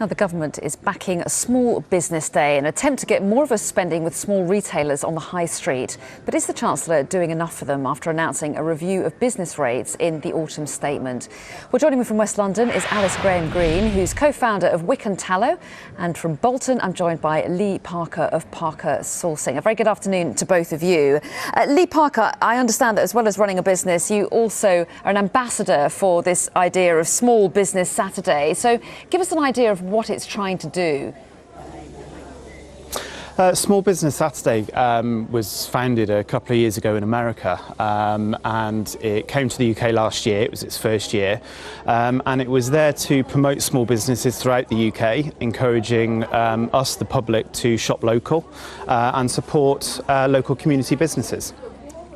Now, the government is backing a small business day, an attempt to get more of us spending with small retailers on the high street. But is the Chancellor doing enough for them after announcing a review of business rates in the autumn statement? Well, joining me from West London is Alice Graham-Greene, who's co-founder of Wick Tallow. And from Bolton, I'm joined by Lee Parker of Parker Sourcing. A very good afternoon to both of you. Lee Parker, I understand that as well as running a business, you also are an ambassador for this idea of Small Business Saturday. So give us an idea of what it's trying to do. Small Business Saturday was founded a couple of years ago in America, and it came to the UK last year. It was its first year, and it was there to promote small businesses throughout the UK, encouraging us, the public, to shop local and support local community businesses.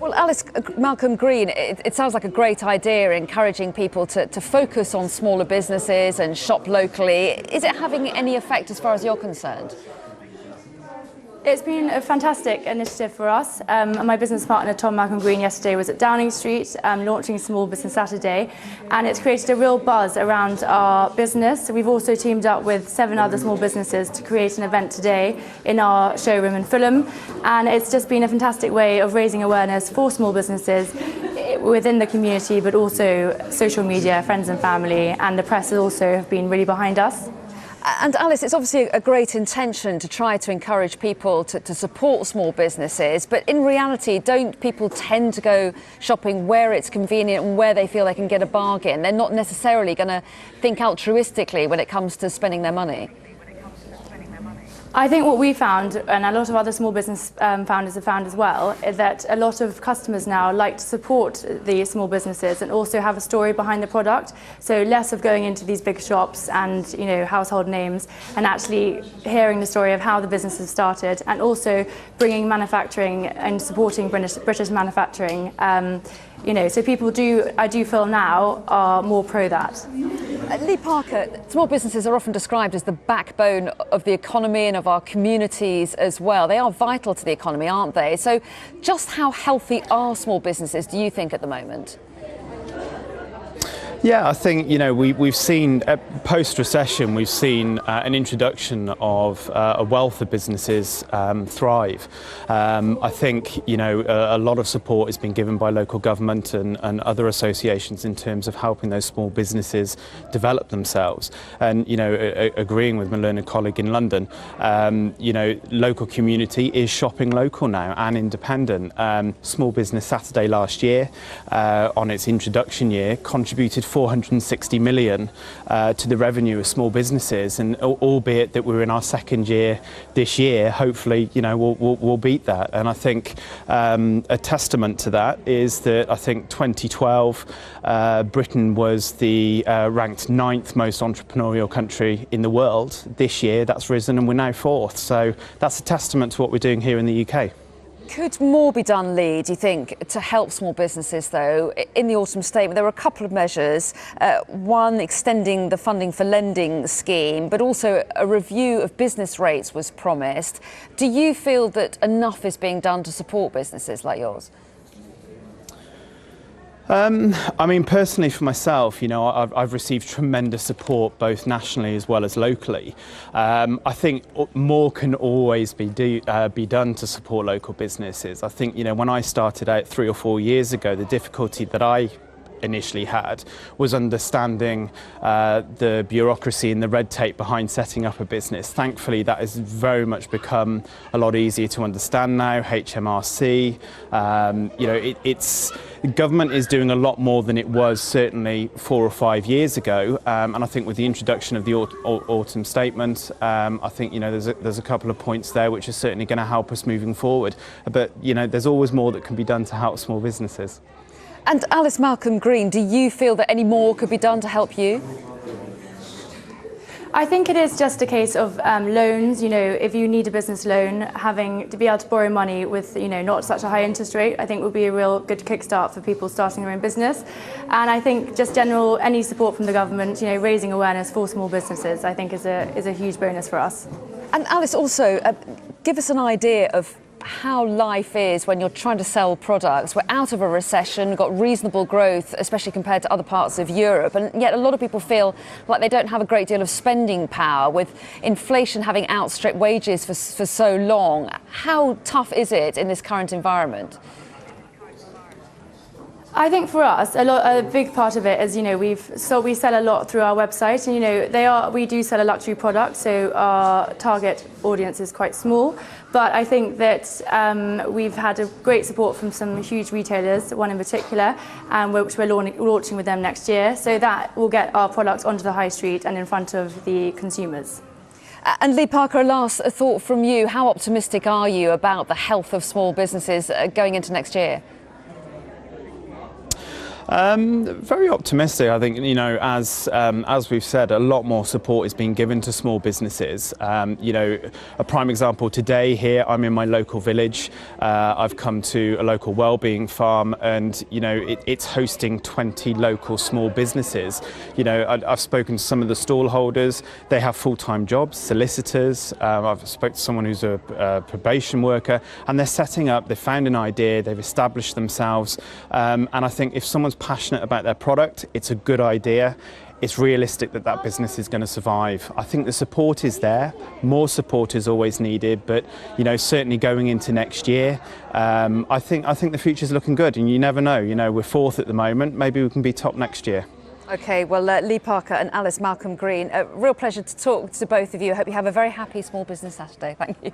Well, Alice Green, it sounds like a great idea, encouraging people to focus on smaller businesses and shop locally. Is it having any effect as far as you're concerned? It's been a fantastic initiative for us. My business partner Tom Green yesterday was at Downing Street launching Small Business Saturday, and it's created a real buzz around our business. We've also teamed up with 7 other small businesses to create an event today in our showroom in Fulham, and it's just been a fantastic way of raising awareness for small businesses within the community, but also social media, friends and family, and the press also have been really behind us. And Alice, it's obviously a great intention to try to encourage people to support small businesses, but in reality, don't people tend to go shopping where it's convenient and where they feel they can get a bargain? They're not necessarily going to think altruistically when it comes to spending their money. I think what we found, and a lot of other small business founders have found as well, is that a lot of customers now like to support the small businesses and also have a story behind the product. So less of going into these big shops and household names, and actually hearing the story of how the businesses started, and also bringing manufacturing and supporting British manufacturing. So people I do feel now are more pro that. Lee Parker, small businesses are often described as the backbone of the economy and of our communities as well. They are vital to the economy, aren't they? So just how healthy are small businesses, do you think, at the moment? Yeah, I think, we've seen, post-recession, we've seen an introduction of a wealth of businesses thrive. I think, a lot of support has been given by local government and other associations in terms of helping those small businesses develop themselves. And, agreeing with my learned colleague in London, local community is shopping local now and independent. Small Business Saturday last year, on its introduction year, contributed 460 million to the revenue of small businesses, and albeit that we're in our second year this year, hopefully we'll beat that. And I think a testament to that is that I think 2012 Britain was the ranked 9th most entrepreneurial country in the world. This year that's risen and we're now 4th, so that's a testament to what we're doing here in the UK. Could more be done, Lee, do you think, to help small businesses, though? In the autumn statement, there were a couple of measures. One, extending the funding for lending scheme, but also a review of business rates was promised. Do you feel that enough is being done to support businesses like yours? Personally for myself, I've received tremendous support both nationally as well as locally. I think more can always be done to support local businesses. I think, when I started out 3 or 4 years ago, the difficulty that I initially had was understanding the bureaucracy and the red tape behind setting up a business. Thankfully, that has very much become a lot easier to understand now. HMRC, the government is doing a lot more than it was certainly 4 or 5 years ago, and I think with the introduction of the autumn statement, I think there's a couple of points there which are certainly going to help us moving forward. But there's always more that can be done to help small businesses. And Alice Green, do you feel that any more could be done to help you? I think it is just a case of loans. If you need a business loan, having to be able to borrow money with not such a high interest rate, I think would be a real good kickstart for people starting their own business. And I think just any support from the government, raising awareness for small businesses, I think is a huge bonus for us. And Alice, also give us an idea of how life is when you're trying to sell products. We're out of a recession, got reasonable growth, especially compared to other parts of Europe, and yet a lot of people feel like they don't have a great deal of spending power, with inflation having outstripped wages for so long. How tough is it in this current environment? I think for us, a big part of it is, we sell a lot through our website, and we do sell a luxury product, so our target audience is quite small. But I think that we've had a great support from some huge retailers, one in particular, which we're launching with them next year. So that will get our products onto the high street and in front of the consumers. And Lee Parker, a last thought from you. How optimistic are you about the health of small businesses going into next year? Very optimistic. I think, as we've said, a lot more support is being given to small businesses. A prime example today here, I'm in my local village. I've come to a local wellbeing farm, and it's hosting 20 local small businesses. I've spoken to some of the stall holders. They have full-time jobs, solicitors. I've spoken to someone who's a probation worker, and they're setting up. They found an idea. They've established themselves, and I think if someone's passionate about their product, it's a good idea. It's realistic that that business is going to survive. I think the support is there. More support is always needed, but certainly going into next year, I think the future's looking good. And you never know. We're fourth at the moment. Maybe we can be top next year. Okay, well, Lee Parker and Alice Malcolm Green, a real pleasure to talk to both of you. I hope you have a very happy Small Business Saturday. Thank you.